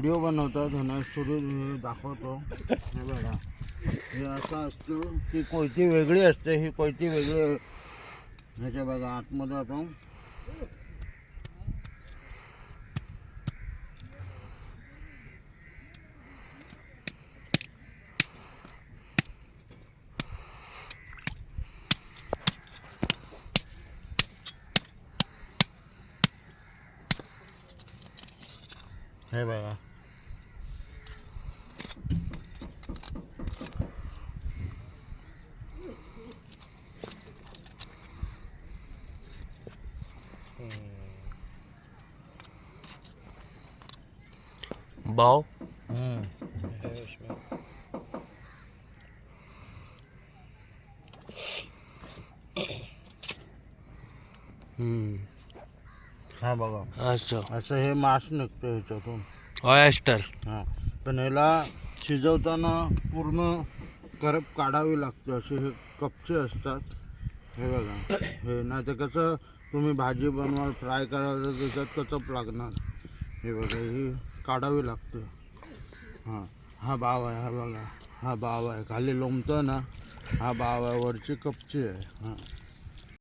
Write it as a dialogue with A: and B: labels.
A: Video बनवतात आणि story दाखवतो. हे बघा, हे असं असतं. ती कोयती वेगळी असते, ही कोयती वेगळी. ह्याच्या बघा आतमध्ये आता हे बघा.
B: बाव
A: हम्म.
B: है उसमें.
A: हा बघा,
B: असं
A: असं हे मांस निघतं ह्याच्यातून.
B: ऑयस्टर.
A: हां, पण ह्याला शिजवताना पूर्ण करप काढावी लागते. असे हे कपचे असतात. हे बघा, हे नाही तर कसं तुम्ही भाजी बनवाल, फ्राय करायला तर त्याच्यात कचप लागणार. हे बघा, ही काढावी लागते. हां, हा बाव आहे. हा बघा, हा बाव आहे. खाली लोंबतं ना, हा बाव आहे. वरची कपची आहे. हां.